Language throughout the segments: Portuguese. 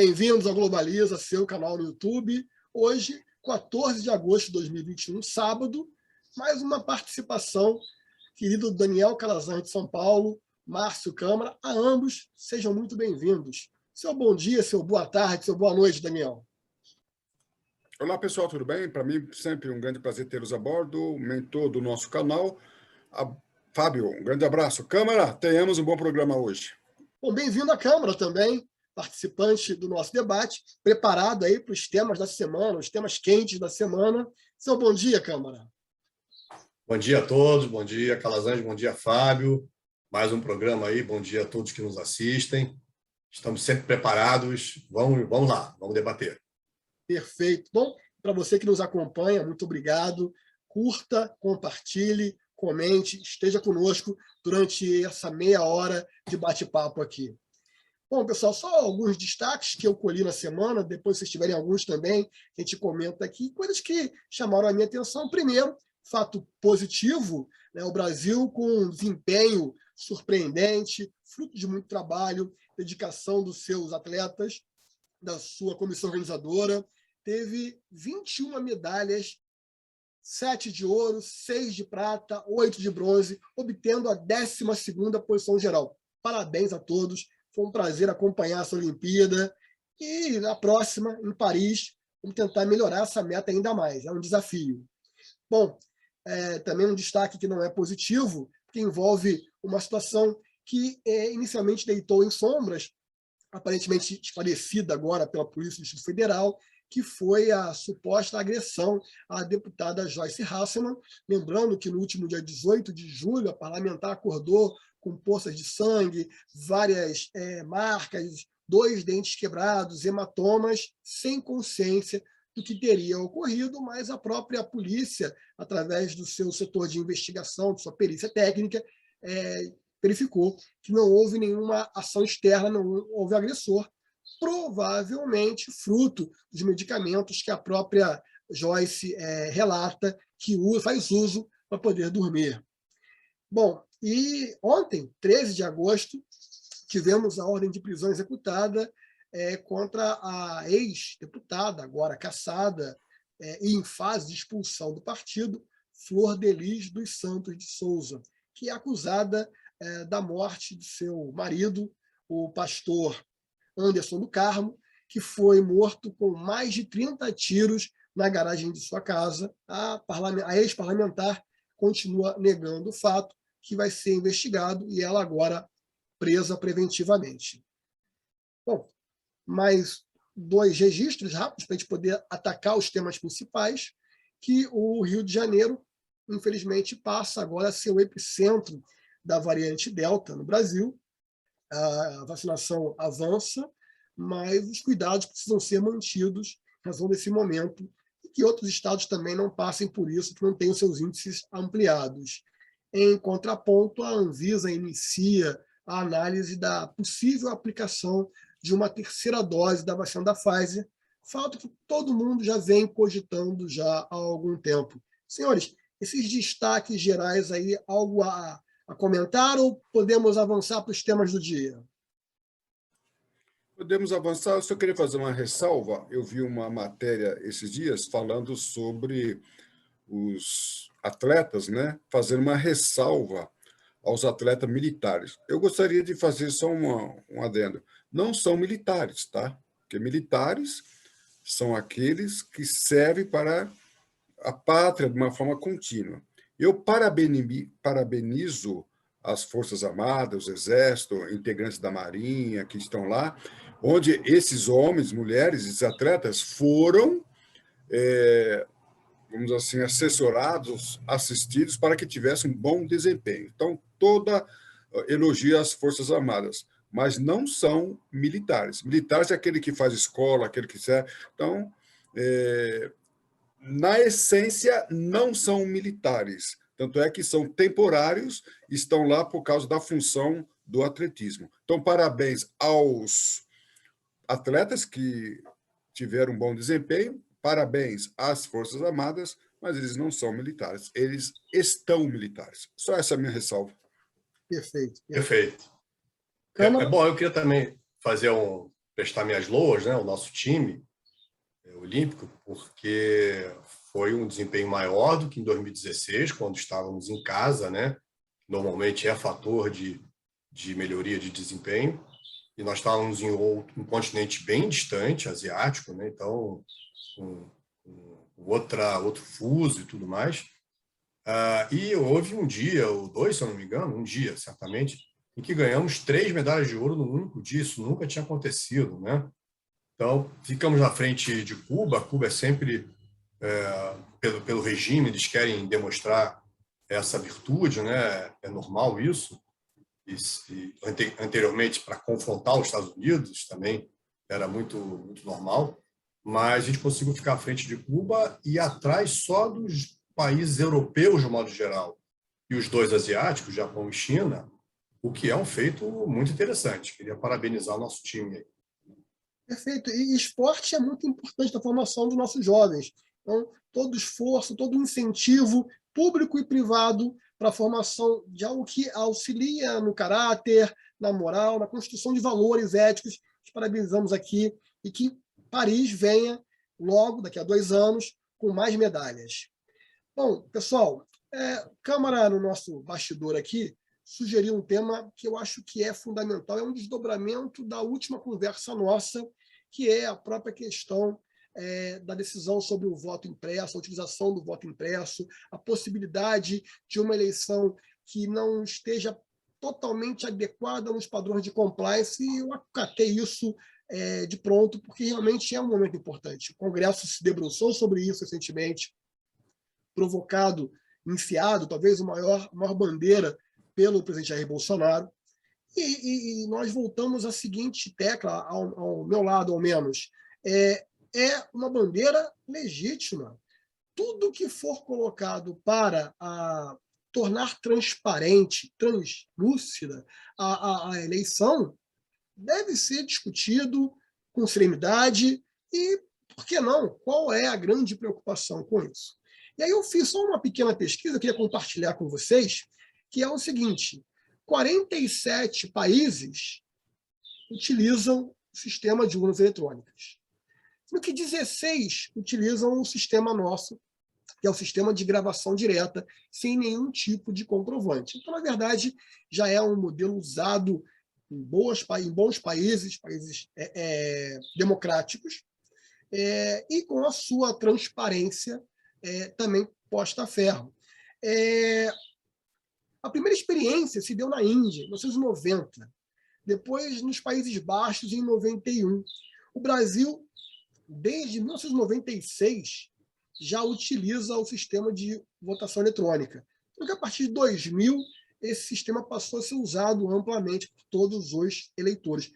Bem-vindos ao Globaliza, seu canal no YouTube. Hoje, 14 de agosto de 2021, sábado, mais uma participação, querido Daniel Calazans de São Paulo, Márcio Câmara, a ambos sejam muito bem-vindos. Seu bom dia, seu boa tarde, seu boa noite, Daniel. Olá, pessoal, tudo bem? Para mim, sempre um grande prazer tê-los a bordo, mentor do nosso canal. Fábio, um grande abraço. Câmara, tenhamos um bom programa hoje. Bom, bem-vindo à Câmara também, participante do nosso debate, preparado aí para os temas da semana, os temas quentes da semana. Seu bom dia, Câmara. Bom dia a todos, bom dia, Calazans, bom dia, Fábio. Mais um programa aí, bom dia a todos que nos assistem. Estamos sempre preparados. Vamos lá, vamos debater. Perfeito. Bom, para você que nos acompanha, muito obrigado. Curta, compartilhe, comente, esteja conosco durante essa meia hora de bate-papo aqui. Bom, pessoal, só alguns destaques que eu colhi na semana, depois se vocês tiverem alguns também, a gente comenta aqui, coisas que chamaram a minha atenção. Primeiro, fato positivo, né, o Brasil com um desempenho surpreendente, fruto de muito trabalho, dedicação dos seus atletas, da sua comissão organizadora, teve 21 medalhas, 7 de ouro, 6 de prata, 8 de bronze, obtendo a 12ª posição geral. Parabéns a todos, foi um prazer acompanhar essa Olimpíada. E na próxima, em Paris, vamos tentar melhorar essa meta ainda mais, é um desafio. Bom, também um destaque que não é positivo, que envolve uma situação que inicialmente deitou em sombras, aparentemente esclarecida agora pela Polícia do Distrito Federal, que foi a suposta agressão à deputada Joyce Hasselmann. Lembrando que no último dia 18 de julho, a parlamentar acordou com poças de sangue, várias marcas, 2 dentes quebrados, hematomas, sem consciência do que teria ocorrido, mas a própria polícia, através do seu setor de investigação, de sua perícia técnica, verificou que não houve nenhuma ação externa, não houve agressor, provavelmente fruto dos medicamentos que a própria Joyce relata que faz uso para poder dormir. Bom, e ontem, 13 de agosto, tivemos a ordem de prisão executada contra a ex-deputada, agora cassada, e em fase de expulsão do partido, Flor Delis dos Santos de Souza, que é acusada da morte de seu marido, o pastor Anderson do Carmo, que foi morto com mais de 30 tiros na garagem de sua casa. A ex-parlamentar continua negando o fato, que vai ser investigado, e ela agora presa preventivamente. Bom, mais 2 registros rápidos para a gente poder atacar os temas principais, que o Rio de Janeiro, infelizmente, passa agora a ser o epicentro da variante Delta no Brasil. A vacinação avança, mas os cuidados precisam ser mantidos em razão desse momento, e que outros estados também não passem por isso, que não tenham seus índices ampliados. Em contraponto, a Anvisa inicia a análise da possível aplicação de uma 3ª dose da vacina da Pfizer, fato que todo mundo já vem cogitando já há algum tempo. Senhores, esses destaques gerais aí, algo a comentar ou podemos avançar para os temas do dia? Podemos avançar. Eu só queria fazer uma ressalva. Eu vi uma matéria esses dias falando sobre os atletas, né, fazendo uma ressalva aos atletas militares. Eu gostaria de fazer só um adendo. Não são militares, tá? Porque militares são aqueles que servem para a pátria de uma forma contínua. Eu parabenizo as Forças Armadas, o Exército, integrantes da Marinha que estão lá, onde esses homens, mulheres, esses atletas foram, vamos dizer assim, assessorados, assistidos para que tivessem um bom desempenho. Então, elogio às Forças Armadas, mas não são militares. Militares é aquele que faz escola, aquele que serve. Então, na essência, não são militares. Tanto é que são temporários, estão lá por causa da função do atletismo. Então, parabéns aos atletas que tiveram um bom desempenho, parabéns às Forças Armadas, mas eles não são militares, eles estão militares. Só essa é a minha ressalva. Perfeito. Bom, eu queria também fazer um prestar minhas loas, né, ao nosso time olímpico, porque foi um desempenho maior do que em 2016, quando estávamos em casa, né? Normalmente é fator de melhoria de desempenho, e nós estávamos em um continente bem distante, asiático, né? Então, outro fuso e tudo mais. E houve um dia, ou dois, se eu não me engano, um dia, certamente, em que ganhamos 3 medalhas de ouro no único dia. Isso nunca tinha acontecido, né? Então, ficamos na frente de Cuba. Cuba é sempre, pelo regime, eles querem demonstrar essa virtude, né? É normal isso. E anteriormente, para confrontar os Estados Unidos, também era muito, muito normal. Mas a gente conseguiu ficar à frente de Cuba e atrás só dos países europeus, de modo geral, e os 2 asiáticos, Japão e China, o que é um feito muito interessante. Queria parabenizar o nosso time. Perfeito. E esporte é muito importante na formação dos nossos jovens. Então, todo esforço, todo incentivo, público e privado, para a formação de algo que auxilia no caráter, na moral, na construção de valores éticos. Te parabenizamos aqui e que Paris venha logo, daqui a 2 anos, com mais medalhas. Bom, pessoal, Câmara, no nosso bastidor aqui, sugeriu um tema que eu acho que é fundamental, é um desdobramento da última conversa nossa, que é a própria questão da decisão sobre o voto impresso, a utilização do voto impresso, a possibilidade de uma eleição que não esteja totalmente adequada nos padrões de compliance, e eu acatei isso de pronto, porque realmente é um momento importante. O Congresso se debruçou sobre isso recentemente, provocado, enfiado, talvez a maior bandeira pelo presidente Jair Bolsonaro, e nós voltamos à seguinte tecla, ao meu lado, ao menos, é uma bandeira legítima. Tudo que for colocado para tornar transparente, translúcida a eleição, deve ser discutido com serenidade e, por que não, qual é a grande preocupação com isso? E aí eu fiz só uma pequena pesquisa, eu queria compartilhar com vocês, que é o seguinte: 47 países utilizam o sistema de urnas eletrônicas, no que 16 utilizam o sistema nosso, que é o sistema de gravação direta, sem nenhum tipo de comprovante. Então, na verdade, já é um modelo usado em bons países democráticos, e com a sua transparência também posta a ferro. A primeira experiência se deu na Índia, em 1990, depois nos Países Baixos, em 91. O Brasil, desde 1996, já utiliza o sistema de votação eletrônica. Porque a partir de 2000, esse sistema passou a ser usado amplamente por todos os eleitores.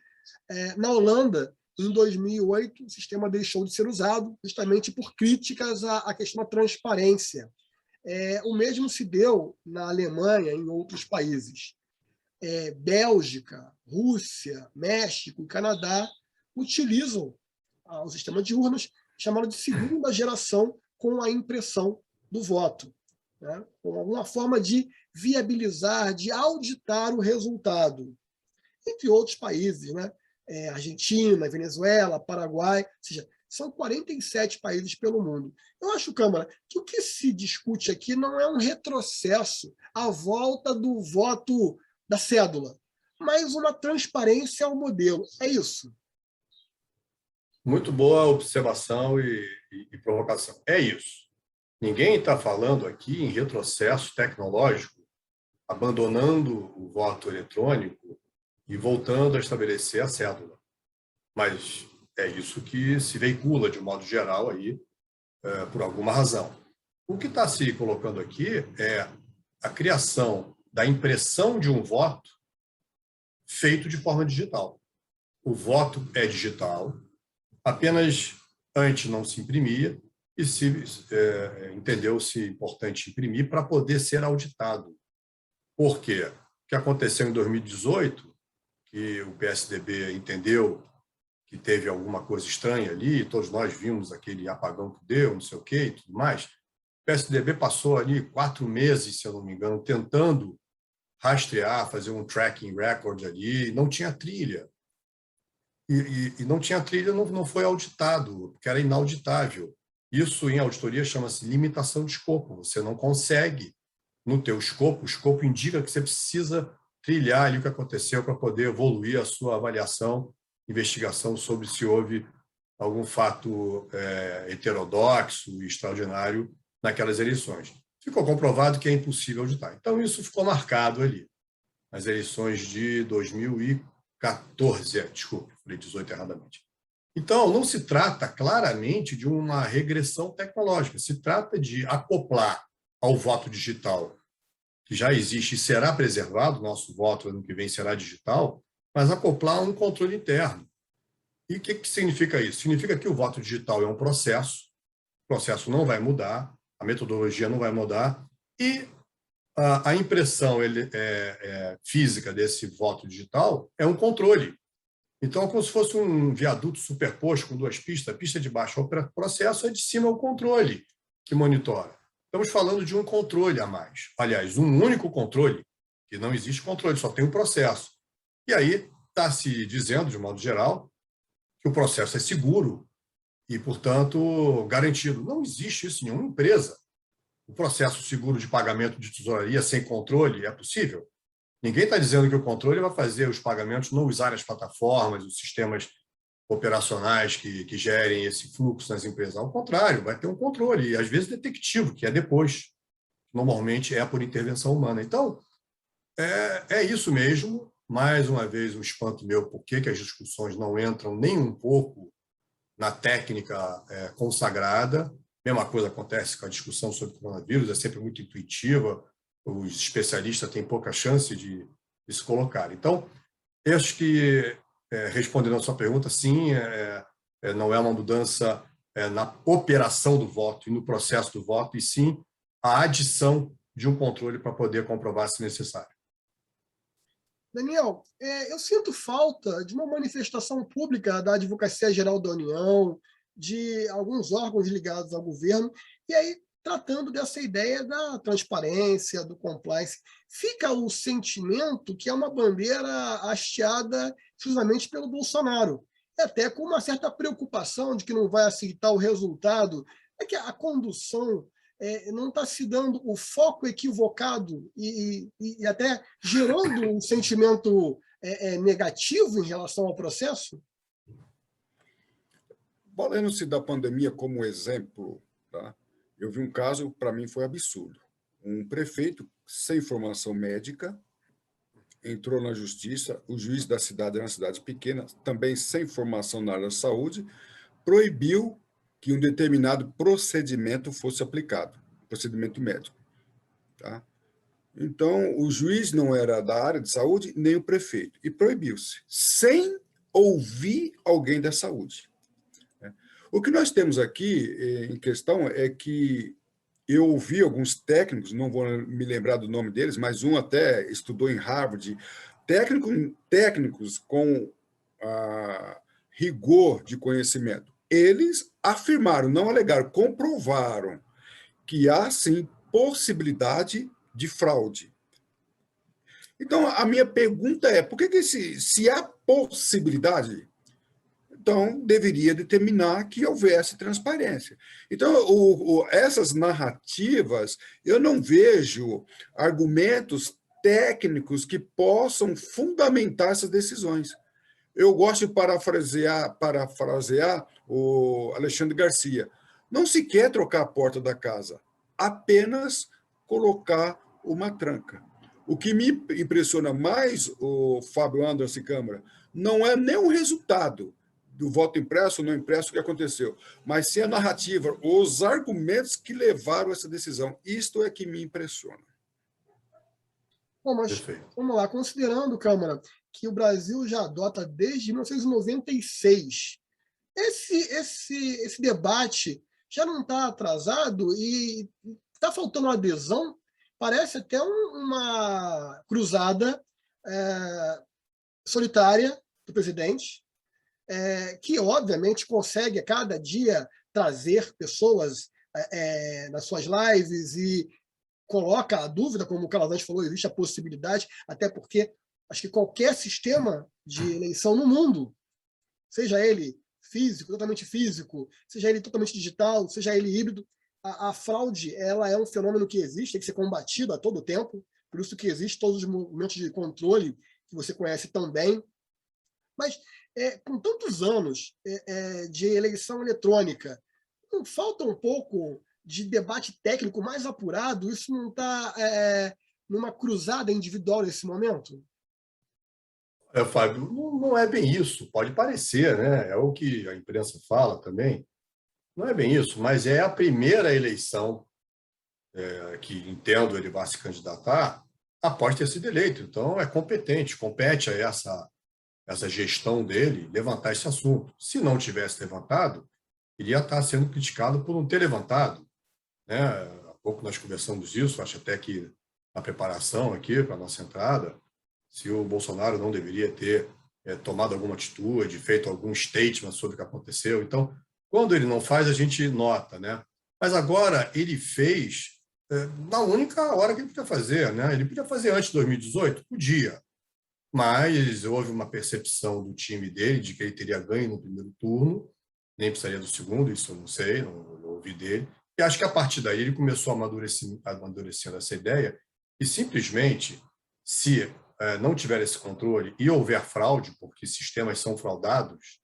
Na Holanda, em 2008, o sistema deixou de ser usado justamente por críticas à questão da transparência. O mesmo se deu na Alemanha e em outros países. Bélgica, Rússia, México e Canadá utilizam o sistema de urnas, chamado de segunda geração, com a impressão do voto, né? Com alguma forma de viabilizar, de auditar o resultado. Entre outros países, né? Argentina, Venezuela, Paraguai, ou seja, são 47 países pelo mundo. Eu acho, Câmara, que o que se discute aqui não é um retrocesso à volta do voto da cédula, mas uma transparência ao modelo. É isso. Muito boa observação e provocação. É isso. Ninguém está falando aqui em retrocesso tecnológico, abandonando o voto eletrônico e voltando a estabelecer a cédula. Mas é isso que se veicula, de modo geral, aí, por alguma razão. O que está se colocando aqui é a criação da impressão de um voto feito de forma digital. O voto é digital, apenas antes não se imprimia e entendeu-se importante imprimir para poder ser auditado. Por quê? O que aconteceu em 2018, que o PSDB entendeu que teve alguma coisa estranha ali, todos nós vimos aquele apagão que deu, não sei o quê e tudo mais. O PSDB passou ali 4 meses, se eu não me engano, tentando rastrear, fazer um tracking record ali, não tinha trilha. e não tinha trilha, não foi auditado, porque era inauditável. Isso, em auditoria, chama-se limitação de escopo. Você não consegue, no teu escopo, o escopo indica que você precisa trilhar ali o que aconteceu para poder evoluir a sua avaliação, investigação sobre se houve algum fato heterodoxo e extraordinário naquelas eleições. Ficou comprovado que é impossível auditar. Então, isso ficou marcado ali, nas eleições de 2014, desculpe, falei 18 erradamente. Então, não se trata claramente de uma regressão tecnológica, se trata de acoplar ao voto digital, que já existe e será preservado, nosso voto ano que vem será digital, mas acoplar a um controle interno. E o que significa isso? Significa que o voto digital é um processo, o processo não vai mudar, a metodologia não vai mudar, e a impressão física desse voto digital é um controle. Então, é como se fosse um viaduto superposto com duas pistas, a pista de baixo é o processo, a de cima é o controle que monitora. Estamos falando de um controle a mais. Aliás, um único controle, que não existe controle, só tem um processo. E aí está se dizendo, de modo geral, que o processo é seguro e, portanto, garantido. Não existe isso em nenhuma empresa. O processo seguro de pagamento de tesouraria sem controle é possível? Ninguém está dizendo que o controle vai fazer os pagamentos não usarem as plataformas, os sistemas operacionais que gerem esse fluxo nas empresas. Ao contrário, vai ter um controle, e às vezes detectivo, que é depois. Normalmente é por intervenção humana. Então, é isso mesmo. Mais uma vez, um espanto meu, por que as discussões não entram nem um pouco na técnica consagrada. Mesma coisa acontece com a discussão sobre o coronavírus, é sempre muito intuitiva, os especialistas têm pouca chance de se colocar. Então, eu acho que, respondendo a sua pergunta, sim, não é uma mudança na operação do voto e no processo do voto, e sim a adição de um controle para poder comprovar se necessário. Daniel, eu sinto falta de uma manifestação pública da Advocacia Geral da União, de alguns órgãos ligados ao governo, e aí tratando dessa ideia da transparência, do compliance. Fica o sentimento que é uma bandeira hasteada exclusivamente pelo Bolsonaro, e até com uma certa preocupação de que não vai aceitar o resultado, é que a condução não está se dando o foco equivocado e até gerando um sentimento negativo em relação ao processo? Valendo-se da pandemia como exemplo, tá? Eu vi um caso, para mim, foi absurdo. Um prefeito sem formação médica entrou na justiça, o juiz da cidade era uma cidade pequena, também sem formação na área da saúde, proibiu que um determinado procedimento fosse aplicado, procedimento médico. Tá? Então, o juiz não era da área de saúde, nem o prefeito, e proibiu-se, sem ouvir alguém da saúde. O que nós temos aqui em questão é que eu ouvi alguns técnicos, não vou me lembrar do nome deles, mas um até estudou em Harvard, técnicos com rigor de conhecimento. Eles afirmaram, não alegaram, comprovaram que há, sim, possibilidade de fraude. Então, a minha pergunta é, por que se há possibilidade, então deveria determinar que houvesse transparência? Então, essas narrativas, eu não vejo argumentos técnicos que possam fundamentar essas decisões. Eu gosto de parafrasear o Alexandre Garcia. Não se quer trocar a porta da casa, apenas colocar uma tranca. O que me impressiona mais, o Fábio Anderson Câmara, não é nem o resultado do voto impresso ou não impresso que aconteceu, mas sim a narrativa, os argumentos que levaram a essa decisão. Isto é que me impressiona. Bom, mas vamos lá, considerando, Câmara, que o Brasil já adota desde 1996, esse debate já não está atrasado e está faltando adesão? Parece até uma cruzada solitária do presidente, que, obviamente, consegue a cada dia trazer pessoas nas suas lives e coloca a dúvida, como o Calazans falou, existe a possibilidade, até porque acho que qualquer sistema de eleição no mundo seja ele físico, totalmente físico, seja ele totalmente digital, seja ele híbrido, a fraude ela é um fenômeno que existe, tem que ser combatido a todo tempo, por isso que existe todos os movimentos de controle que você conhece também. Mas, com tantos anos de eleição eletrônica, não falta um pouco de debate técnico mais apurado? Isso não está numa cruzada individual nesse momento? Fábio, não é bem isso. Pode parecer, né? É o que a imprensa fala também. Não é bem isso, mas é a primeira eleição que, entendo, ele vai se candidatar após ter sido eleito. Então, é competente, compete a essa gestão dele levantar esse assunto. Se não tivesse levantado, iria estar sendo criticado por não ter levantado, né? Há pouco nós conversamos isso, acho até que na preparação aqui para a nossa entrada, se o Bolsonaro não deveria ter tomado alguma atitude, feito algum statement sobre o que aconteceu. Então, quando ele não faz, a gente nota, né? Mas agora ele fez na única hora que ele podia fazer, né? Ele podia fazer antes de 2018? Podia. Mas houve uma percepção do time dele de que ele teria ganho no primeiro turno, nem precisaria do segundo, isso eu não sei, não ouvi dele. E acho que a partir daí ele começou a amadurecendo essa ideia e simplesmente, se não tiver esse controle e houver fraude, porque sistemas são fraudados,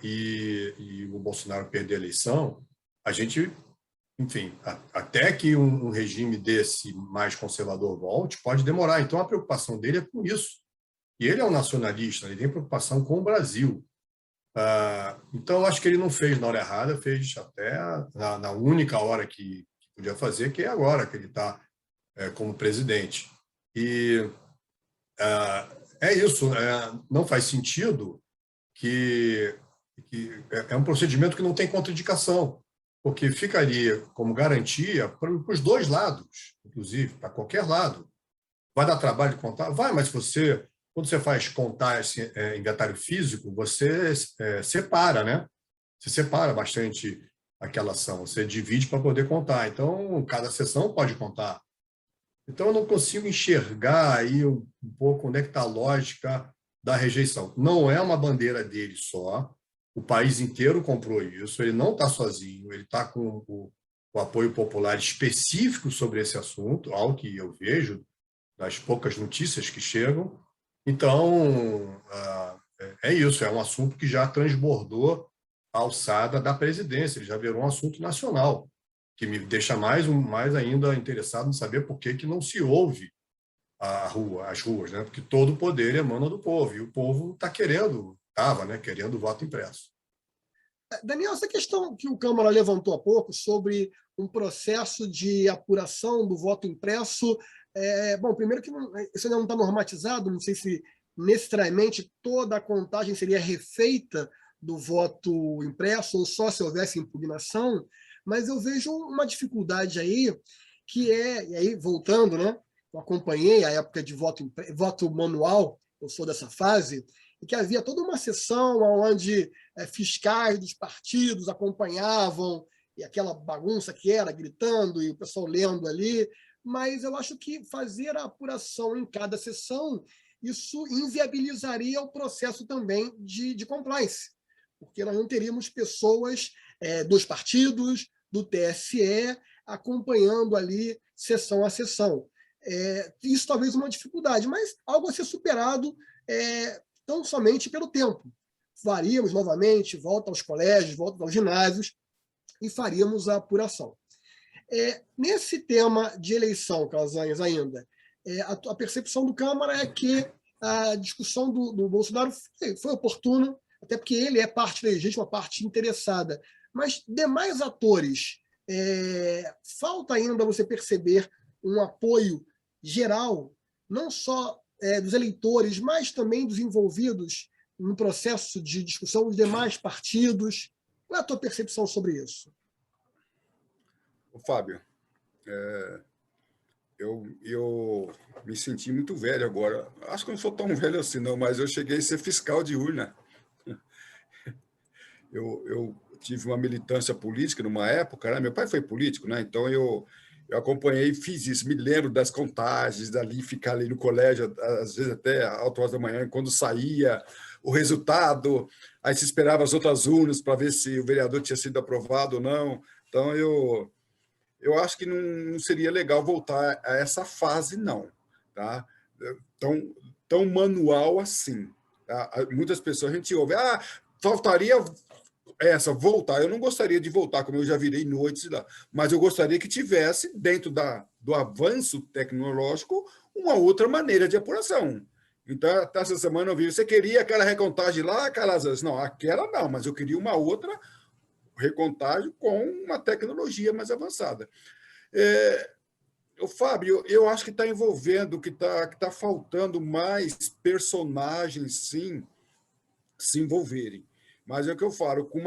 e o Bolsonaro perder a eleição, a gente, enfim, até que um regime desse mais conservador volte, pode demorar. Então, a preocupação dele é com isso. E ele é um nacionalista, ele tem preocupação com o Brasil. Então, acho que ele não fez na hora errada, fez até na única hora que podia fazer, que é agora que ele está como presidente. E é isso, não faz sentido que é um procedimento que não tem contraindicação, porque ficaria como garantia para os dois lados, inclusive, para qualquer lado. Vai dar trabalho de contar? Vai, mas quando você faz contar esse inventário físico, você separa, né? Você separa bastante aquela ação, você divide para poder contar. Então, cada sessão pode contar. Então, eu não consigo enxergar aí um pouco onde é que está a lógica da rejeição. Não é uma bandeira dele só, o país inteiro comprou isso, ele não está sozinho, ele está com o apoio popular específico sobre esse assunto, ao que eu vejo das poucas notícias que chegam. Então, é isso, é um assunto que já transbordou a alçada da presidência, ele já virou um assunto nacional, que me deixa mais ainda interessado em saber por que não se ouve as ruas, né? Porque todo o poder emana do povo, e o povo estava, né, querendo o voto impresso. Daniel, essa questão que o Câmara levantou há pouco sobre um processo de apuração do voto impresso, bom, primeiro que isso ainda não está normatizado, não sei se necessariamente toda a contagem seria refeita do voto impresso ou só se houvesse impugnação, mas eu vejo uma dificuldade aí, que e aí voltando, né, eu acompanhei a época de voto manual, eu sou dessa fase, e que havia toda uma sessão onde fiscais dos partidos acompanhavam, e aquela bagunça que era, gritando, e o pessoal lendo ali, mas eu acho que fazer a apuração em cada sessão, isso inviabilizaria o processo também de compliance, porque nós não teríamos pessoas dos partidos, do TSE, acompanhando ali sessão a sessão. Isso talvez uma dificuldade, mas algo a ser superado tão somente pelo tempo. Faríamos novamente, volta aos colégios, volta aos ginásios, e faríamos a apuração. Nesse tema de eleição, Calazans, ainda, a percepção do Câmara é que a discussão do Bolsonaro foi oportuna, até porque ele é parte legítima, parte interessada, mas demais atores, falta ainda você perceber um apoio geral, não só dos eleitores, mas também dos envolvidos no processo de discussão dos demais partidos. Qual é a tua percepção sobre isso? Fábio, eu me senti muito velho agora. Acho que eu não sou tão velho assim, não, mas eu cheguei a ser fiscal de urna. Eu tive uma militância política numa época, né? Meu pai foi político, né? Então eu acompanhei, fiz isso, me lembro das contagens, dali ficar ali no colégio, às vezes até altas horas da manhã, quando saía, o resultado, aí se esperava as outras urnas para ver se o vereador tinha sido aprovado ou não. Então, eu acho que não seria legal voltar a essa fase, não. Tá? Tão manual assim. Tá? Muitas pessoas, a gente ouve, faltaria voltar. Eu não gostaria de voltar, como eu já virei noites lá, mas eu gostaria que tivesse, dentro do avanço tecnológico, uma outra maneira de apuração. Então, até essa semana eu vi, você queria aquela recontagem lá, Calazans? Não, aquela não, mas eu queria uma outra recontagem com uma tecnologia mais avançada. Fábio, eu acho que está envolvendo, que tá faltando mais personagens, sim, se envolverem. Mas é o que eu falo, com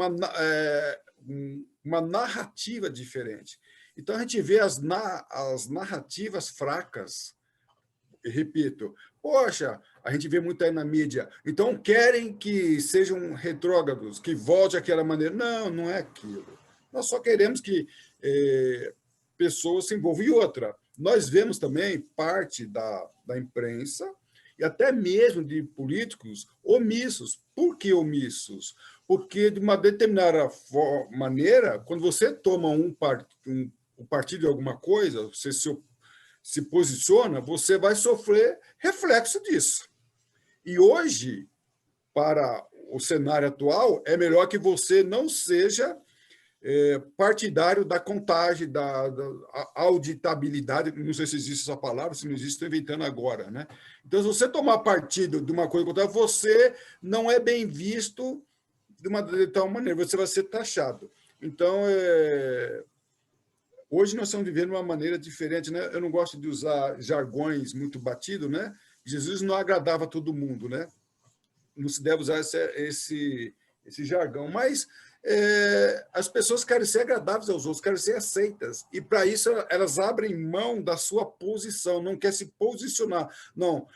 uma narrativa diferente. Então, a gente vê as narrativas fracas, repito, poxa, a gente vê muito aí na mídia, então querem que sejam retrógrados, que volte àquela maneira. Não, não é aquilo. Nós só queremos que pessoas se envolvam. E outra, nós vemos também parte da imprensa e até mesmo de políticos omissos. Por que omissos? Porque, de uma determinada maneira, quando você toma um partido de alguma coisa, você se posiciona, você vai sofrer reflexo disso. E hoje, para o cenário atual, é melhor que você não seja partidário da contagem, da auditabilidade, não sei se existe essa palavra, se não existe, estou inventando agora. Né? Então, se você tomar partido de uma coisa contra você não é bem visto de tal maneira, você vai ser taxado. Então, hoje nós estamos vivendo uma maneira diferente. Né? Eu não gosto de usar jargões muito batidos. Né? Jesus não agradava a todo mundo. Né? Não se deve usar esse jargão, mas as pessoas querem ser agradáveis aos outros, querem ser aceitas, e para isso elas abrem mão da sua posição, não quer se posicionar. Não,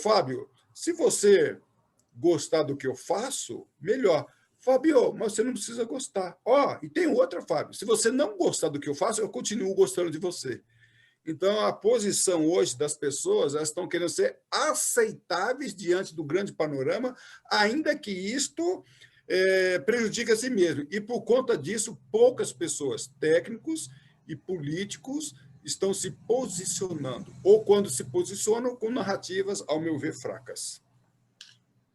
Fábio, se você gostar do que eu faço, melhor. Fábio, mas você não precisa gostar. E tem outra, Fábio, se você não gostar do que eu faço, eu continuo gostando de você. Então, a posição hoje das pessoas, elas estão querendo ser aceitáveis diante do grande panorama, ainda que isto prejudique a si mesmo. E, por conta disso, poucas pessoas, técnicos e políticos, estão se posicionando, ou quando se posicionam, com narrativas, ao meu ver, fracas.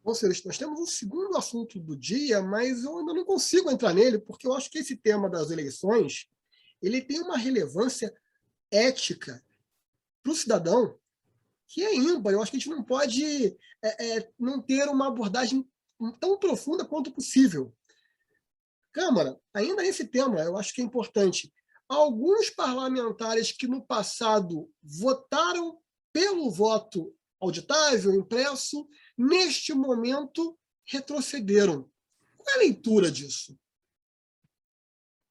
Ou seja, nós temos um segundo assunto do dia, mas eu ainda não consigo entrar nele, porque eu acho que esse tema das eleições ele tem uma relevância ética para o cidadão que é ímpar. Eu acho que a gente não pode não ter uma abordagem tão profunda quanto possível. Câmara, ainda nesse tema, eu acho que é importante. Alguns parlamentares que no passado votaram pelo voto auditável, impresso, neste momento retrocederam. Qual é a leitura disso?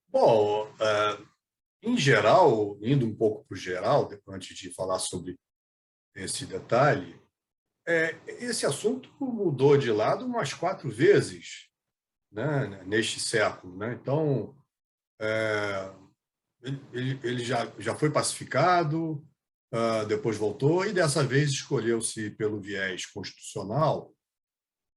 Bom, em geral, indo um pouco para o geral, antes de falar sobre esse detalhe, esse assunto mudou de lado umas 4 vezes, né, neste século. Né? Então, ele já foi pacificado, depois voltou, e dessa vez escolheu-se pelo viés constitucional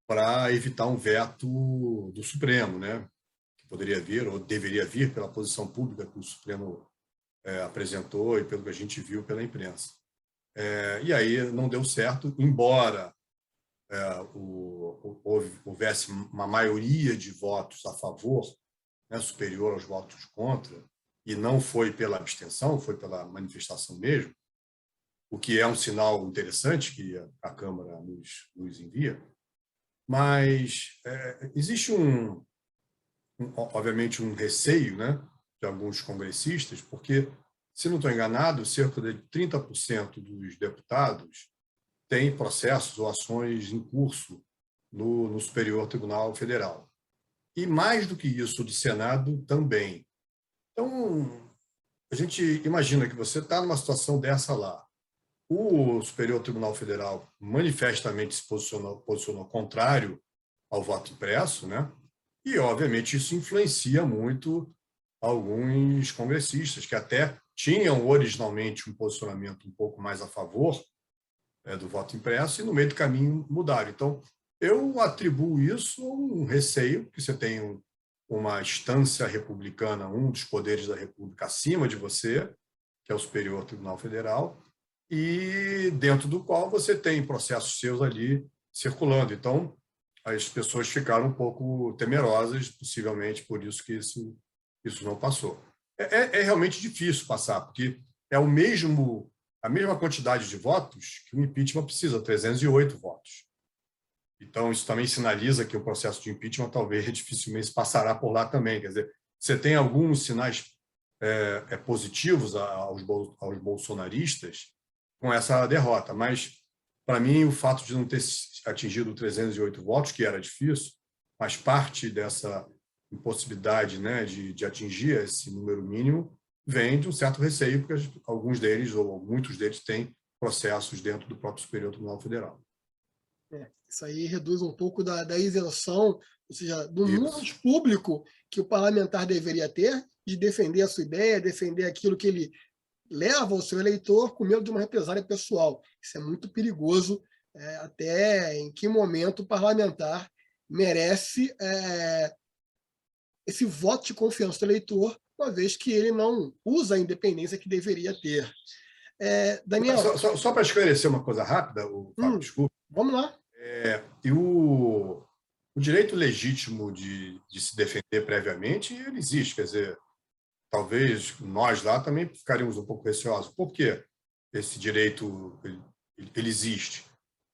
para evitar um veto do Supremo, né? Que poderia vir, ou deveria vir, pela posição pública que o Supremo apresentou e pelo que a gente viu pela imprensa. E aí não deu certo, embora houvesse uma maioria de votos a favor, né, superior aos votos contra, e não foi pela abstenção, foi pela manifestação mesmo, o que é um sinal interessante que a Câmara nos envia. Mas existe obviamente um receio, né, de alguns congressistas, porque, se não estou enganado, cerca de 30% dos deputados têm processos ou ações em curso no Superior Tribunal Federal. E, mais do que isso, do Senado também. Então, a gente imagina que você está numa situação dessa lá. O Superior Tribunal Federal manifestamente se posicionou contrário ao voto impresso, né? E, obviamente, isso influencia muito alguns congressistas que até tinham originalmente um posicionamento um pouco mais a favor do voto impresso e, no meio do caminho, mudaram. Então, Eu atribuo isso a um receio, que você tem uma instância republicana, um dos poderes da República acima de você, que é o Superior Tribunal Federal, e dentro do qual você tem processos seus ali circulando. Então, as pessoas ficaram um pouco temerosas, possivelmente por isso que isso não passou. É realmente difícil passar, porque é a mesma quantidade de votos que o impeachment precisa, 308 votos. Então, isso também sinaliza que o processo de impeachment talvez dificilmente passará por lá também. Quer dizer, você tem alguns sinais positivos aos bolsonaristas com essa derrota, mas, para mim, o fato de não ter atingido 308 votos, que era difícil, faz parte dessa impossibilidade, né, de atingir esse número mínimo, vem de um certo receio, porque alguns deles, ou muitos deles, têm processos dentro do próprio Superior Tribunal Federal. Isso aí reduz um pouco da isenção, ou seja, do Isso. número público que o parlamentar deveria ter de defender a sua ideia, defender aquilo que ele leva ao seu eleitor com medo de uma represália pessoal. Isso é muito perigoso, até em que momento o parlamentar merece esse voto de confiança do eleitor, uma vez que ele não usa a independência que deveria ter. Daniel. Só para esclarecer uma coisa rápida, Fábio, desculpa. Vamos lá. E o direito legítimo de se defender previamente, ele existe. Quer dizer, talvez nós lá também ficaríamos um pouco receosos. Por que esse direito ele existe?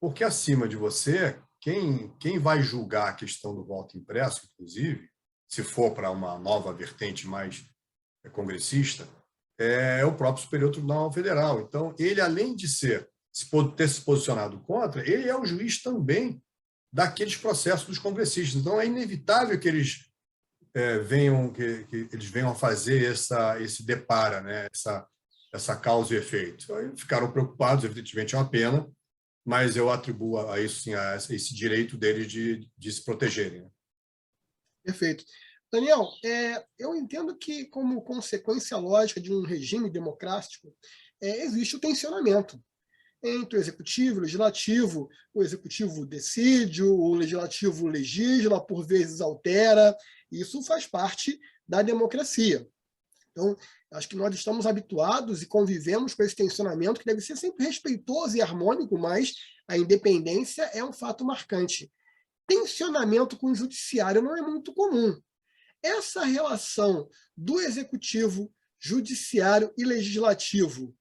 Porque acima de você, quem vai julgar a questão do voto impresso, inclusive, se for para uma nova vertente mais congressista, é o próprio Superior Tribunal Federal. Então, ele, além de ter se posicionado contra, ele é o juiz também daqueles processos dos congressistas. Então, é inevitável que eles venham a fazer esse depara, né? essa causa e efeito. Então, ficaram preocupados, evidentemente é uma pena, mas eu atribuo a isso, sim, a esse direito deles de se protegerem. Né? Perfeito. Daniel, eu entendo que, como consequência lógica de um regime democrático, existe o tensionamento entre o executivo e o legislativo. O executivo decide, o legislativo legisla, por vezes altera. Isso faz parte da democracia. Então, acho que nós estamos habituados e convivemos com esse tensionamento, que deve ser sempre respeitoso e harmônico, mas a independência é um fato marcante. Tensionamento com o judiciário não é muito comum. Essa relação do executivo, judiciário e legislativo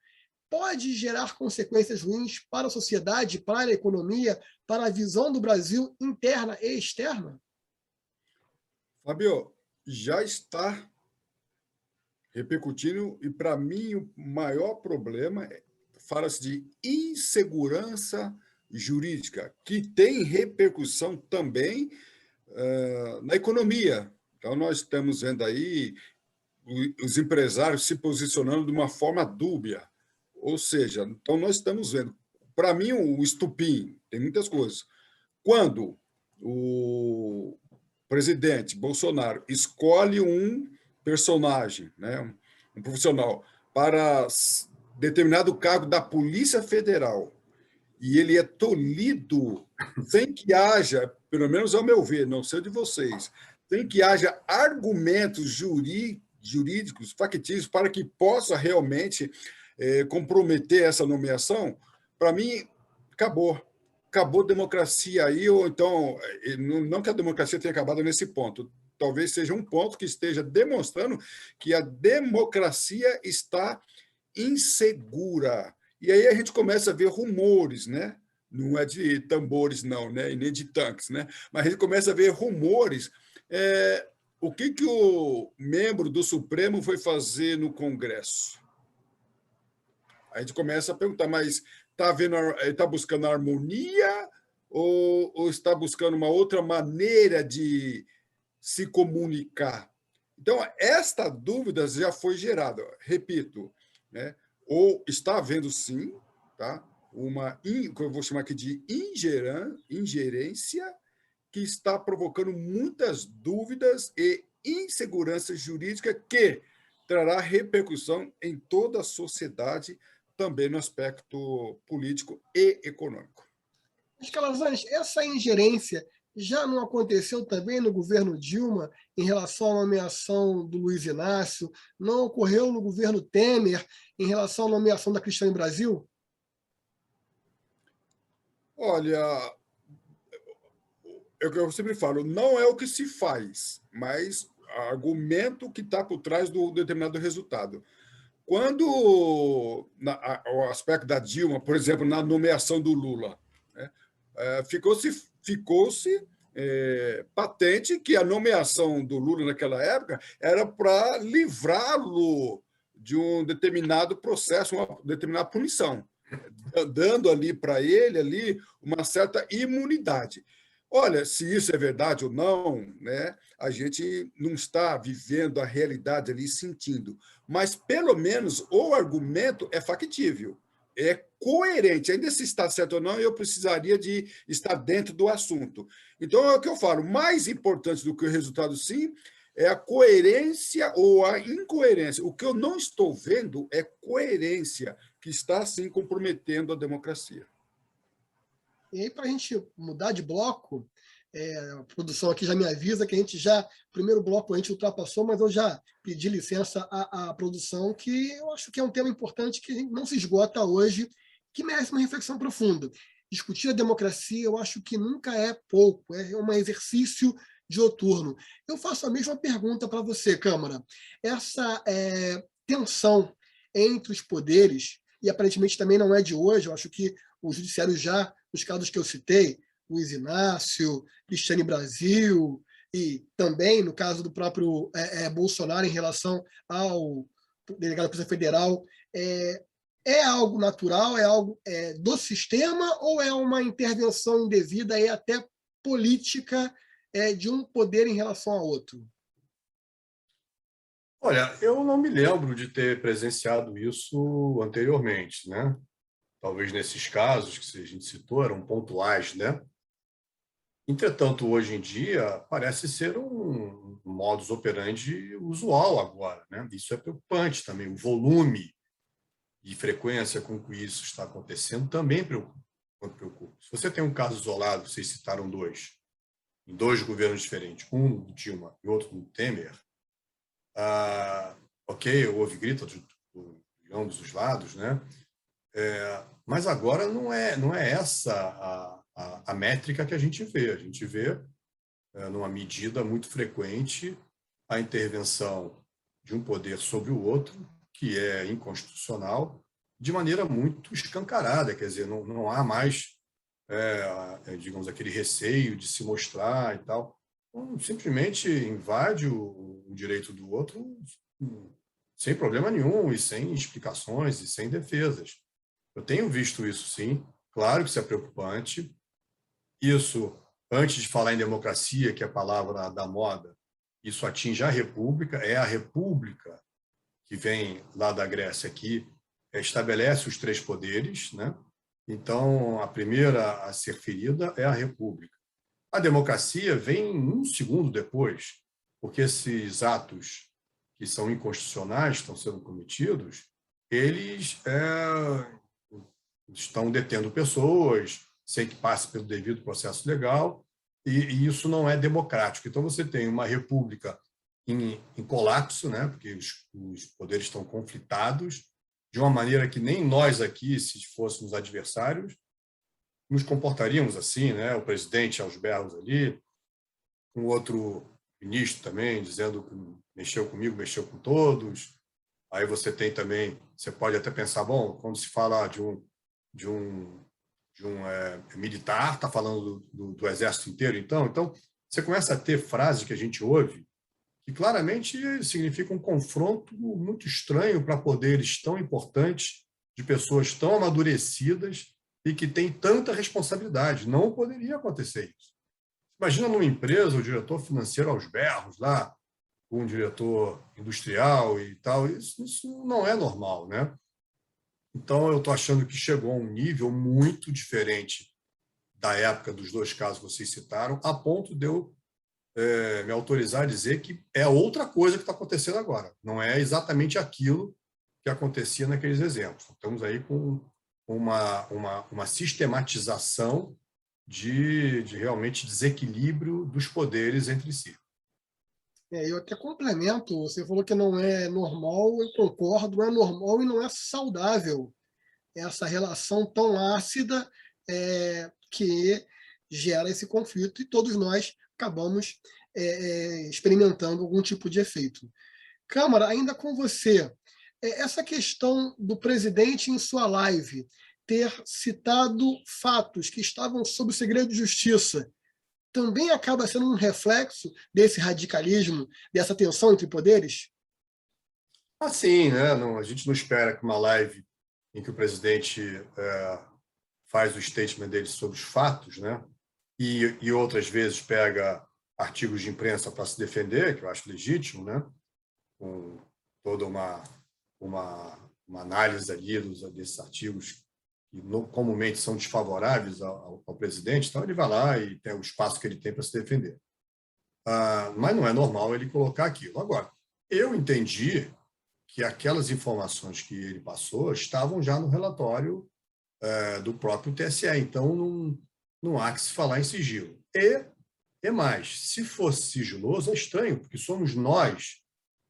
pode gerar consequências ruins para a sociedade, para a economia, para a visão do Brasil interna e externa? Fábio, já está repercutindo, e para mim o maior problema fala-se de insegurança jurídica, que tem repercussão também na economia. Então, nós estamos vendo aí os empresários se posicionando de uma forma dúbia. Ou seja, então nós estamos vendo, para mim, o estupim, tem muitas coisas. Quando o presidente Bolsonaro escolhe um personagem, né, um profissional, para determinado cargo da Polícia Federal, e ele é tolhido sem que haja, pelo menos ao meu ver, não sei de vocês, sem que haja argumentos jurídicos factícios para que possa realmente comprometer essa nomeação, para mim, acabou a democracia aí, ou então, não que a democracia tenha acabado nesse ponto, talvez seja um ponto que esteja demonstrando que a democracia está insegura. E aí a gente começa a ver rumores, né? Não é de tambores, não, né? E nem de tanques, né? Mas a gente começa a ver rumores. O que o membro do Supremo foi fazer no Congresso? A gente começa a perguntar, mas está buscando harmonia ou está buscando uma outra maneira de se comunicar? Então, esta dúvida já foi gerada. Repito, né? Ou está havendo, sim, tá? Que eu vou chamar aqui de ingerência, que está provocando muitas dúvidas e insegurança jurídica que trará repercussão em toda a sociedade, também no aspecto político e econômico. Mas, Calazans, essa ingerência já não aconteceu também no governo Dilma em relação à nomeação do Luiz Inácio? Não ocorreu no governo Temer em relação à nomeação da Cristiane Brasil? Olha, é o que eu sempre falo, não é o que se faz, mas argumento que está por trás do determinado resultado. Quando o aspecto da Dilma, por exemplo, na nomeação do Lula, né, ficou-se patente que a nomeação do Lula naquela época era para livrá-lo de um determinado processo, uma determinada punição, dando ali para ele ali uma certa imunidade. Olha, se isso é verdade ou não, né, a gente não está vivendo a realidade ali, sentindo. Mas, pelo menos, o argumento é factível, é coerente. Ainda se está certo ou não, eu precisaria de estar dentro do assunto. Então, é o que eu falo, mais importante do que o resultado, sim, é a coerência ou a incoerência. O que eu não estou vendo é coerência, que está, sim, comprometendo a democracia. E aí, para a gente mudar de bloco, a produção aqui já me avisa que a gente já, primeiro bloco a gente ultrapassou, mas eu já pedi licença à produção, que eu acho que é um tema importante que não se esgota hoje, que merece uma reflexão profunda. Discutir a democracia, eu acho que nunca é pouco, é um exercício dioturno. Eu faço a mesma pergunta para você, Câmara. Essa tensão entre os poderes, e aparentemente também não é de hoje, eu acho que o judiciário já, nos casos que eu citei, Luiz Inácio, Cristiane Brasil, e também no caso do próprio Bolsonaro em relação ao delegado da Polícia Federal, é algo natural, é algo do sistema ou é uma intervenção indevida e até política de um poder em relação a outro? Olha, eu não me lembro de ter presenciado isso anteriormente, né? Talvez nesses casos que a gente citou eram pontuais, né? Entretanto, hoje em dia, parece ser um modus operandi usual agora, né? Isso é preocupante também. O volume e frequência com que isso está acontecendo também preocupa. Se você tem um caso isolado, vocês citaram dois, em dois governos diferentes, um do Dilma e outro do Temer, ok, houve grito de ambos os lados, né? Mas agora não é essa a métrica que a gente vê. A gente vê, numa medida muito frequente, a intervenção de um poder sobre o outro, que é inconstitucional, de maneira muito escancarada. Quer dizer, não há mais, digamos, aquele receio de se mostrar e tal. Simplesmente invade o direito do outro sem problema nenhum e sem explicações e sem defesas. Eu tenho visto isso, sim. Claro que isso é preocupante. Isso, antes de falar em democracia, que é a palavra da moda, isso atinge a República. É a República que vem lá da Grécia aqui, estabelece os três poderes, né? Então, a primeira a ser ferida é a República. A democracia vem um segundo depois, porque esses atos que são inconstitucionais, estão sendo cometidos, eles estão detendo pessoas sem que passe pelo devido processo legal, e isso não é democrático. Então, você tem uma república em colapso, né? Porque os poderes estão conflitados, de uma maneira que nem nós aqui, se fôssemos adversários, nos comportaríamos assim, né? O presidente aos berros ali, um outro ministro também dizendo que mexeu comigo, mexeu com todos. Aí você tem também, você pode até pensar, bom, quando se fala de um militar, está falando do exército inteiro, então você começa a ter frases que a gente ouve que claramente significam um confronto muito estranho para poderes tão importantes, de pessoas tão amadurecidas e que têm tanta responsabilidade. Não poderia acontecer isso. Imagina numa empresa o diretor financeiro aos berros lá, com um diretor industrial e tal, isso não é normal, né? Então, eu estou achando que chegou a um nível muito diferente da época dos dois casos que vocês citaram, a ponto de eu me autorizar a dizer que é outra coisa que está acontecendo agora. Não é exatamente aquilo que acontecia naqueles exemplos. Estamos aí com uma sistematização de realmente desequilíbrio dos poderes entre si. Eu até complemento, você falou que não é normal, eu concordo, não é normal e não é saudável essa relação tão ácida que gera esse conflito e todos nós acabamos experimentando algum tipo de efeito. Câmara, ainda com você, essa questão do presidente em sua live ter citado fatos que estavam sob o segredo de justiça também acaba sendo um reflexo desse radicalismo, dessa tensão entre poderes? Assim, né? Não, a gente não espera que uma live em que o presidente faz o statement dele sobre os fatos, né? E outras vezes pega artigos de imprensa para se defender, que eu acho legítimo, né? Com toda uma análise ali desses artigos que comumente são desfavoráveis ao presidente, então ele vai lá e tem o espaço que ele tem para se defender. Mas não é normal ele colocar aquilo. Agora, eu entendi que aquelas informações que ele passou estavam já no relatório do próprio TSE, então não há que se falar em sigilo. E mais, se fosse sigiloso, é estranho, porque somos nós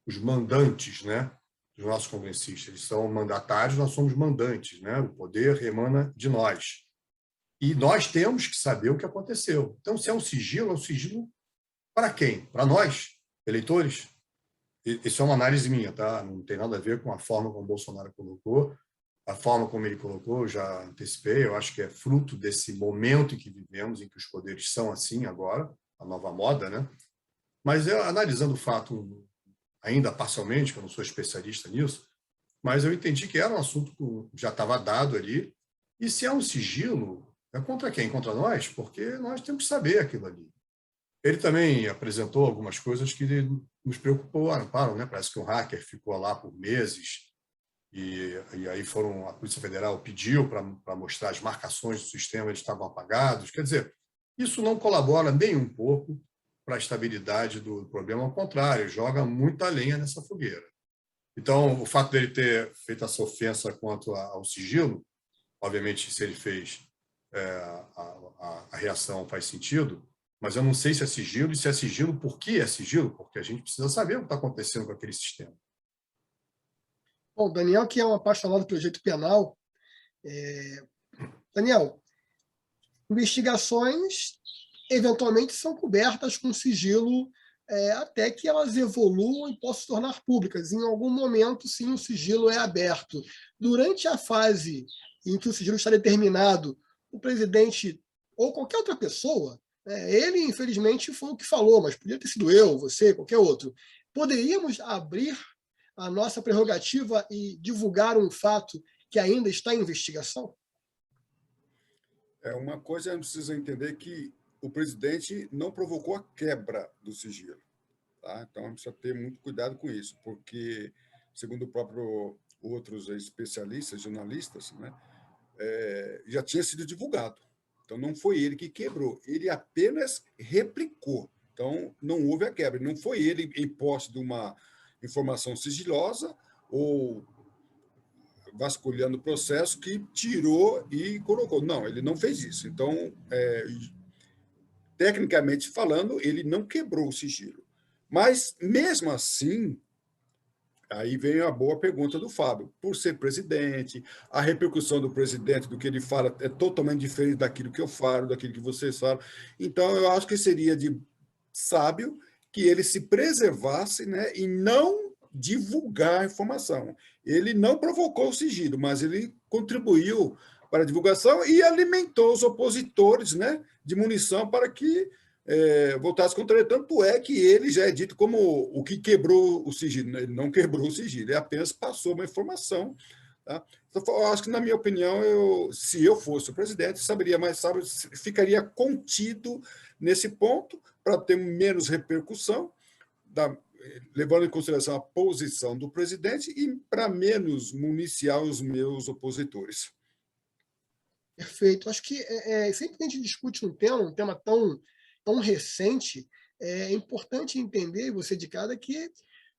os mandantes, né, dos nossos congressistas. Eles são mandatários, nós somos mandantes, né? O poder emana de nós. E nós temos que saber o que aconteceu. Então, se é um sigilo para quem? Para nós, eleitores? Isso é uma análise minha, tá? Não tem nada a ver com a forma como o Bolsonaro colocou. A forma como ele colocou, eu já antecipei, eu acho que é fruto desse momento em que vivemos, em que os poderes são assim agora, a nova moda, né? Mas eu, analisando o fato ainda parcialmente, que eu não sou especialista nisso, mas eu entendi que era um assunto que já estava dado ali, e se é um sigilo, é contra quem? Contra nós? Porque nós temos que saber aquilo ali. Ele também apresentou algumas coisas que nos preocuparam, né? Parece que um hacker ficou lá por meses, e aí a Polícia Federal pediu para mostrar as marcações do sistema, eles estavam apagados. Quer dizer, isso não colabora nem um pouco para a estabilidade do problema, ao contrário, joga muita lenha nessa fogueira. Então, o fato dele ter feito essa ofensa quanto ao sigilo, obviamente, se ele fez, a reação faz sentido, mas eu não sei se é sigilo, e se é sigilo, por que é sigilo? Porque a gente precisa saber o que está acontecendo com aquele sistema. Bom, Daniel, que é um apaixonado pelo direito penal, Daniel, investigações eventualmente são cobertas com sigilo até que elas evoluam e possam se tornar públicas. Em algum momento, sim, o sigilo é aberto. Durante a fase em que o sigilo está determinado, o presidente ou qualquer outra pessoa, ele, infelizmente, foi o que falou, mas podia ter sido eu, você, qualquer outro. Poderíamos abrir a nossa prerrogativa e divulgar um fato que ainda está em investigação? Uma coisa é preciso entender que o presidente não provocou a quebra do sigilo. Tá? Então, precisa ter muito cuidado com isso, porque, segundo o próprio outros especialistas, jornalistas, né, já tinha sido divulgado. Então, não foi ele que quebrou, ele apenas replicou. Então, não houve a quebra. Não foi ele em posse de uma informação sigilosa ou vasculhando o processo que tirou e colocou. Não, ele não fez isso. Então, tecnicamente falando, ele não quebrou o sigilo. Mas, mesmo assim, aí vem a boa pergunta do Fábio. Por ser presidente, a repercussão do presidente, do que ele fala, é totalmente diferente daquilo que eu falo, daquilo que vocês falam. Então, eu acho que seria de sábio que ele se preservasse, né, e não divulgar a informação. Ele não provocou o sigilo, mas ele contribuiu para a divulgação e alimentou os opositores, né, de munição para que voltasse contra ele. Tanto é que ele já é dito como o que quebrou o sigilo. Ele não quebrou o sigilo, ele apenas passou uma informação. Tá? Então, eu acho que, na minha opinião, se eu fosse o presidente, ficaria contido nesse ponto para ter menos repercussão, levando em consideração a posição do presidente e para menos municiar os meus opositores. Perfeito. Acho que sempre que a gente discute um tema tão recente, é importante entender, você de cara, que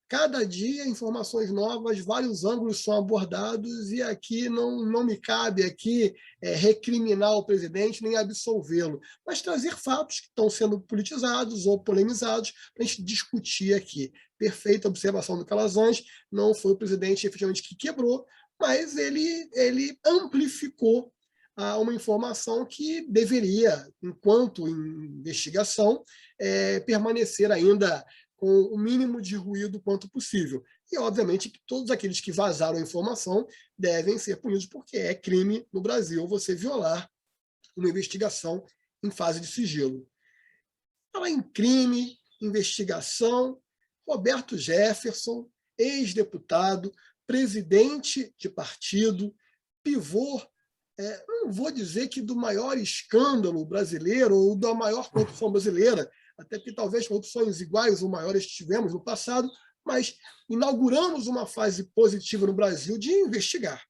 Cada dia, informações novas, vários ângulos são abordados, e aqui não me cabe aqui recriminar o presidente nem absolvê-lo, mas trazer fatos que estão sendo politizados ou polemizados para a gente discutir aqui. Perfeita observação do Calazans, não foi o presidente efetivamente que quebrou, mas ele amplificou uma informação que deveria, enquanto investigação, permanecer ainda com o mínimo de ruído quanto possível. E, obviamente, que todos aqueles que vazaram a informação devem ser punidos, porque é crime no Brasil você violar uma investigação em fase de sigilo. Falar em crime, investigação, Roberto Jefferson, ex-deputado, presidente de partido, pivô, não vou dizer que do maior escândalo brasileiro ou da maior corrupção brasileira, até que talvez corrupções iguais ou maiores tivemos no passado, mas inauguramos uma fase positiva no Brasil de investigar.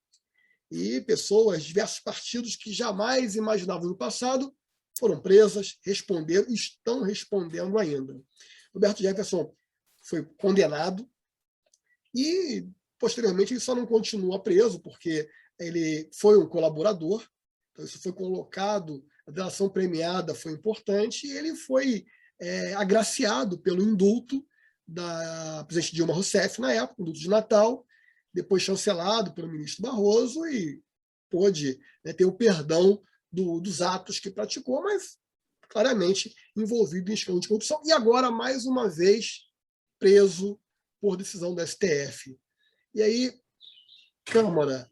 E pessoas, diversos partidos que jamais imaginavam no passado, foram presas, responderam e estão respondendo ainda. Roberto Jefferson foi condenado e, posteriormente, ele só não continua preso, porque ele foi um colaborador, então isso foi colocado, a delação premiada foi importante, e ele foi agraciado pelo indulto da presidente Dilma Rousseff na época, indulto de Natal, depois chancelado pelo ministro Barroso, e pôde ter o perdão dos atos que praticou, mas claramente envolvido em escândalo de corrupção, e agora, mais uma vez, preso por decisão do STF. E aí, Câmara,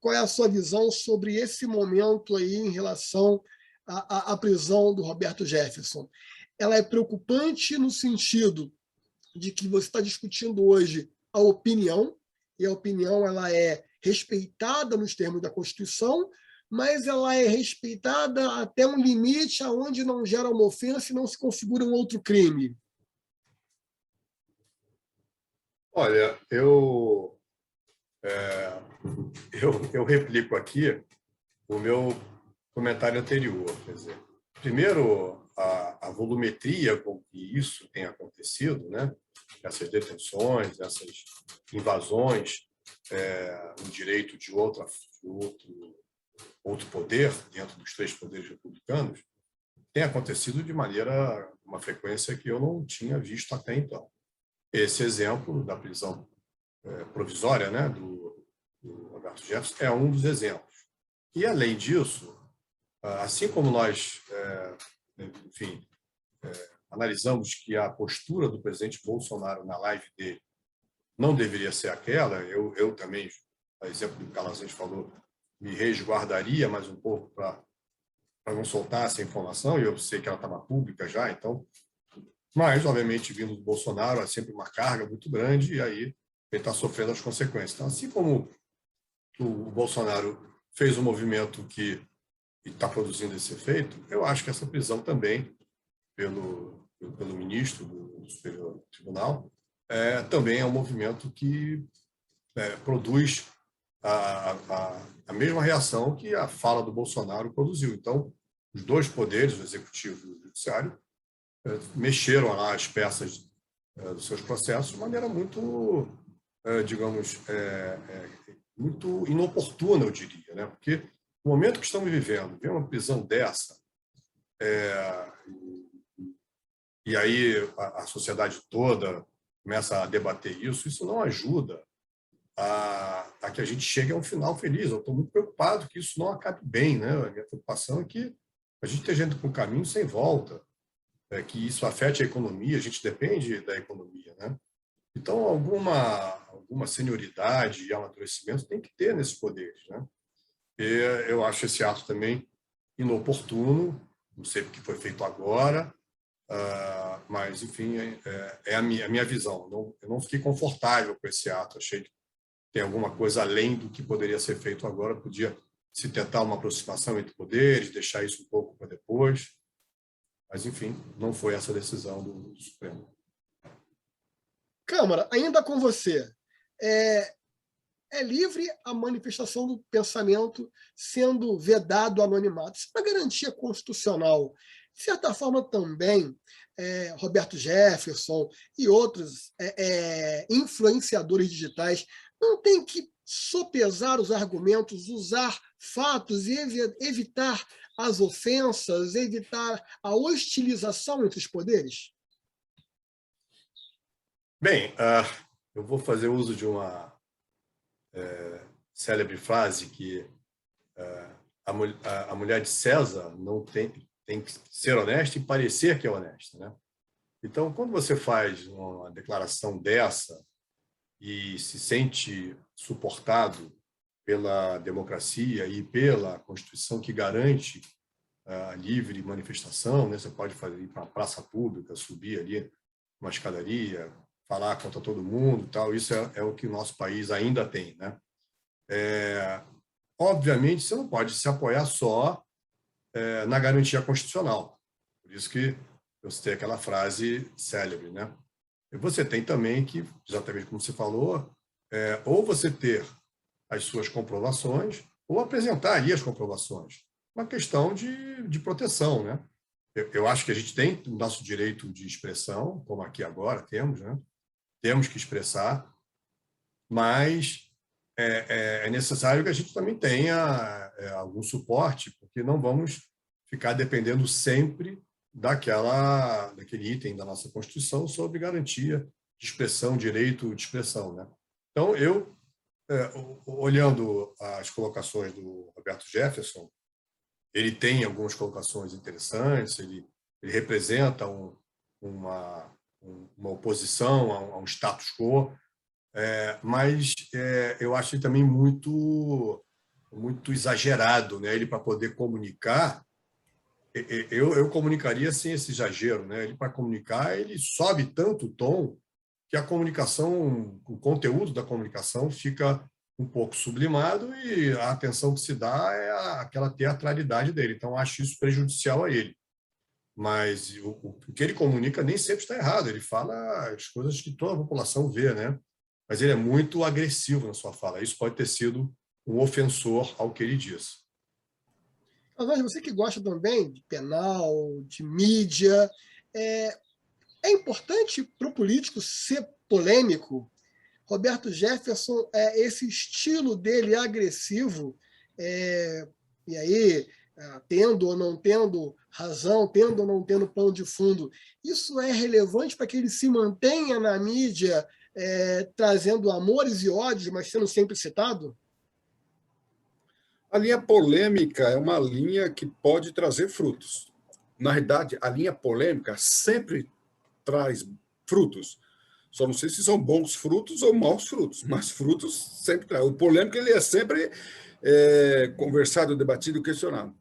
qual é a sua visão sobre esse momento aí em relação à prisão do Roberto Jefferson? Ela é preocupante no sentido de que você está discutindo hoje a opinião, e a opinião ela é respeitada nos termos da Constituição, mas ela é respeitada até um limite aonde não gera uma ofensa e não se configura um outro crime. Olha, eu replico aqui o meu comentário anterior. Quer dizer, primeiro, a volumetria com que isso tem acontecido, né? Essas detenções, essas invasões no direito de outro poder, dentro dos 3 poderes republicanos, tem acontecido de uma frequência que eu não tinha visto até então. Esse exemplo da prisão provisória, né, do Roberto Jefferson é um dos exemplos. E, além disso, assim como nós, enfim, analisamos que a postura do presidente Bolsonaro na live dele não deveria ser aquela, eu também, por exemplo, do que o Calazans falou, me resguardaria mais um pouco para não soltar essa informação, e eu sei que ela estava pública já, então, mas, obviamente, vindo do Bolsonaro, é sempre uma carga muito grande, e aí ele está sofrendo as consequências. Então, assim como o Bolsonaro fez um movimento que está produzindo esse efeito, eu acho que essa prisão também, pelo ministro do Superior Tribunal, também é um movimento que produz a mesma reação que a fala do Bolsonaro produziu. Então, os 2 poderes, o Executivo e o Judiciário, mexeram lá as peças dos seus processos de maneira muito, digamos, muito inoportuna, eu diria, né? Porque no momento que estamos vivendo, ver uma prisão dessa, e aí a sociedade toda começa a debater isso não ajuda a que a gente chegue a um final feliz. Eu estou muito preocupado que isso não acabe bem, né? A minha preocupação é que a gente esteja indo para um caminho sem volta, que isso afete a economia, a gente depende da economia, né? Então, alguma senioridade e amadurecimento tem que ter nesses poderes, né? E eu acho esse ato também inoportuno, não sei porque foi feito agora, mas, enfim, é a minha visão. Eu não fiquei confortável com esse ato, achei que tem alguma coisa além do que poderia ser feito agora, podia se tentar uma aproximação entre poderes, deixar isso um pouco para depois, mas, enfim, não foi essa a decisão do Supremo. Câmara, ainda com você, é livre a manifestação do pensamento sendo vedado o anonimato. Isso é uma garantia constitucional. de certa forma também, Roberto Jefferson e outros influenciadores digitais não têm que sopesar os argumentos, usar fatos e evitar as ofensas, evitar a hostilização entre os poderes? Bem, eu vou fazer uso de uma célebre frase que a mulher de César não tem que ser honesta e parecer que é honesta, né? Então, quando você faz uma declaração dessa e se sente suportado pela democracia e pela Constituição que garante a livre manifestação, né? Você pode ir para uma praça pública, subir ali uma escadaria, falar contra todo mundo, tal. Isso é o que o nosso país ainda tem, né? Obviamente, você não pode se apoiar só na garantia constitucional. Por isso que eu citei aquela frase célebre, né? E você tem também que, exatamente como você falou, ou você ter as suas comprovações, ou apresentar ali as comprovações. Uma questão de proteção, né? Eu acho que a gente tem o nosso direito de expressão, como aqui agora temos, né? Temos que expressar, mas é necessário que a gente também tenha algum suporte, porque não vamos ficar dependendo sempre daquele item da nossa Constituição sobre garantia de expressão, direito de expressão, né? Então, olhando as colocações do Roberto Jefferson, ele tem algumas colocações interessantes, ele representa uma oposição a um status quo, mas eu acho ele também muito exagerado, né? Ele, para poder comunicar, eu comunicaria sem esse exagero, né? Ele, para comunicar, ele sobe tanto o tom que a comunicação, o conteúdo da comunicação fica um pouco sublimado e a atenção que se dá é aquela teatralidade dele. Então, acho isso prejudicial a ele. Mas o que ele comunica nem sempre está errado. Ele fala as coisas que toda a população vê, né? Mas ele é muito agressivo na sua fala. Isso pode ter sido um ofensor ao que ele diz. Mas você que gosta também de penal, de mídia, é importante para o político ser polêmico? Roberto Jefferson, esse estilo dele agressivo, e aí, tendo ou não tendo razão, tendo ou não tendo pano de fundo, isso é relevante para que ele se mantenha na mídia, trazendo amores e ódios, mas sendo sempre citado? A linha polêmica é uma linha que pode trazer frutos. Na realidade, a linha polêmica sempre traz frutos. Só não sei se são bons frutos ou maus frutos, mas frutos sempre traz. O polêmico ele é sempre conversado, debatido, questionado.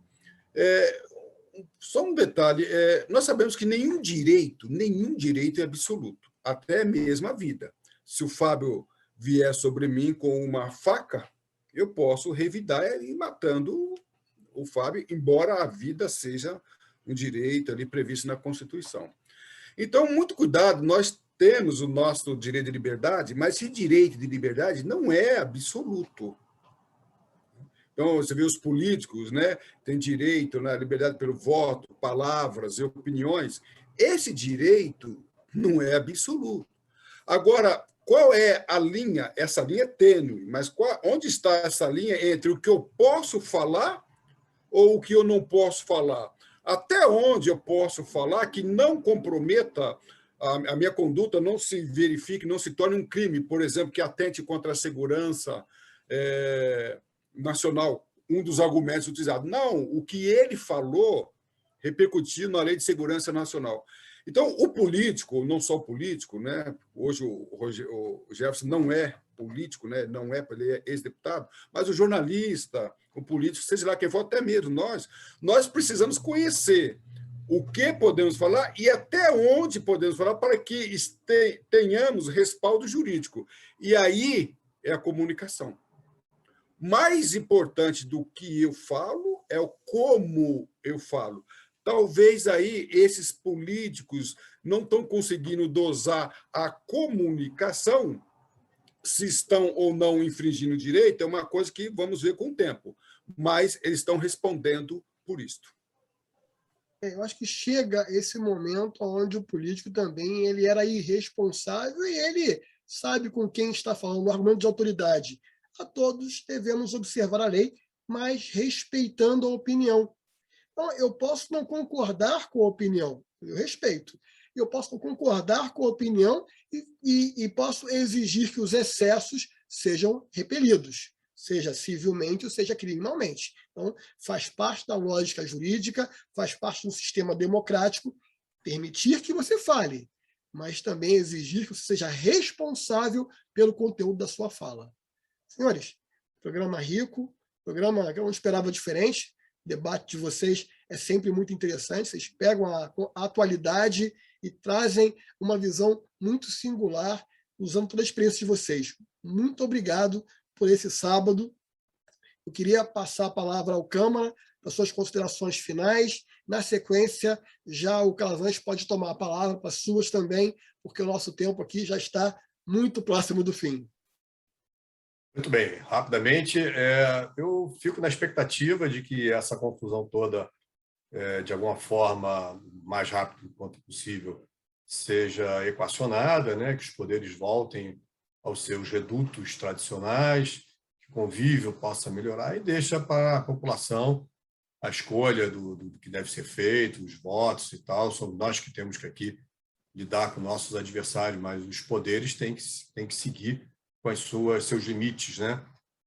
Só um detalhe, nós sabemos que nenhum direito é absoluto, até mesmo a vida. Se o Fábio vier sobre mim com uma faca, eu posso revidar e ir matando o Fábio, embora a vida seja um direito ali previsto na Constituição. Então, muito cuidado, nós temos o nosso direito de liberdade, mas esse direito de liberdade não é absoluto. Então, você vê os políticos, né, têm direito à liberdade pelo voto, palavras e opiniões. Esse direito não é absoluto. Agora, qual é a linha? Essa linha é tênue, mas onde está essa linha entre o que eu posso falar ou o que eu não posso falar? Até onde eu posso falar que não comprometa a minha conduta, não se verifique, não se torne um crime, por exemplo, que atente contra a segurança nacional, um dos argumentos utilizados. Não, o que ele falou repercutiu na Lei de Segurança Nacional. Então, o político, não só o político, né? Hoje o Jefferson não é político, né? Não é, ele é ex-deputado, mas o jornalista, o político, seja lá quem for, até mesmo nós precisamos conhecer o que podemos falar e até onde podemos falar para que tenhamos respaldo jurídico. E aí é a comunicação. Mais importante do que eu falo é o como eu falo. Talvez aí esses políticos não estão conseguindo dosar a comunicação, se estão ou não infringindo o direito, é uma coisa que vamos ver com o tempo, mas eles estão respondendo por isto. Eu acho que chega esse momento onde o político também ele era irresponsável e ele sabe com quem está falando, no argumento de autoridade. A todos devemos observar a lei, mas respeitando a opinião. Então, eu posso não concordar com a opinião, eu respeito. Eu posso não concordar com a opinião e posso exigir que os excessos sejam repelidos, seja civilmente ou seja criminalmente. Então, faz parte da lógica jurídica, faz parte do sistema democrático permitir que você fale, mas também exigir que você seja responsável pelo conteúdo da sua fala. Senhores, programa rico, programa que eu não esperava diferente, o debate de vocês é sempre muito interessante, vocês pegam a atualidade e trazem uma visão muito singular, usando toda a experiência de vocês. Muito obrigado por esse sábado. Eu queria passar a palavra ao Câmara para suas considerações finais. Na sequência, já o Calazans pode tomar a palavra para as suas também, porque o nosso tempo aqui já está muito próximo do fim. Muito bem, rapidamente, eu fico na expectativa de que essa confusão toda, de alguma forma, mais rápido quanto possível, seja equacionada, né? Que os poderes voltem aos seus redutos tradicionais, que o convívio possa melhorar e deixa para a população a escolha do que deve ser feito, os votos e tal. Somos nós que temos que aqui lidar com nossos adversários, mas os poderes têm que seguir com seus limites, né,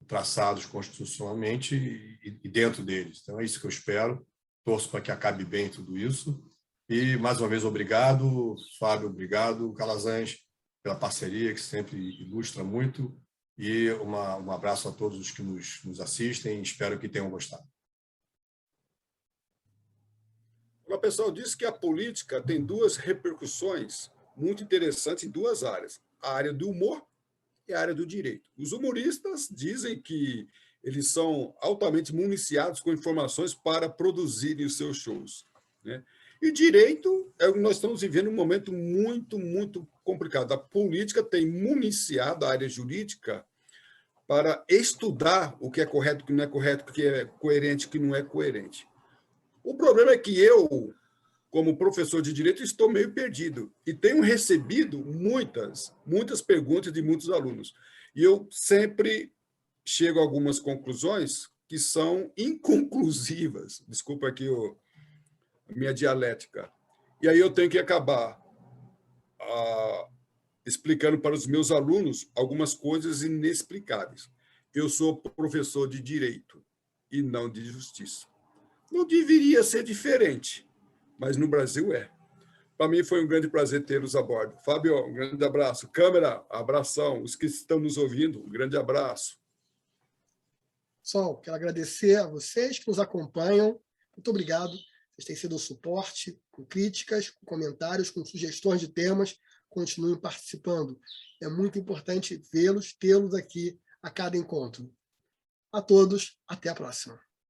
traçados constitucionalmente e dentro deles. Então, é isso que eu espero. Torço para que acabe bem tudo isso. E, mais uma vez, obrigado, Fábio, obrigado, Calazans, pela parceria, que sempre ilustra muito. E um abraço a todos os que nos assistem. Espero que tenham gostado. O pessoal disse que a política tem duas repercussões muito interessantes em duas áreas. A área do humor e a área do direito. Os humoristas dizem que eles são altamente municiados com informações para produzirem os seus shows, né? E direito, nós estamos vivendo um momento muito, muito complicado. A política tem municiado a área jurídica para estudar o que é correto, o que não é correto, o que é coerente, o que não é coerente. O problema é que eu, como professor de direito, estou meio perdido e tenho recebido muitas perguntas de muitos alunos. E eu sempre chego a algumas conclusões que são inconclusivas. Desculpa aqui a minha dialética. E aí eu tenho que acabar explicando para os meus alunos algumas coisas inexplicáveis. Eu sou professor de direito e não de justiça. Não deveria ser diferente, mas no Brasil é. Para mim foi um grande prazer tê-los a bordo. Fábio, um grande abraço. Câmara, abração. Os que estão nos ouvindo, um grande abraço. Pessoal, quero agradecer a vocês que nos acompanham. Muito obrigado. Vocês têm sido um suporte, com críticas, com comentários, com sugestões de temas. Continuem participando. É muito importante vê-los, tê-los aqui a cada encontro. A todos, até a próxima.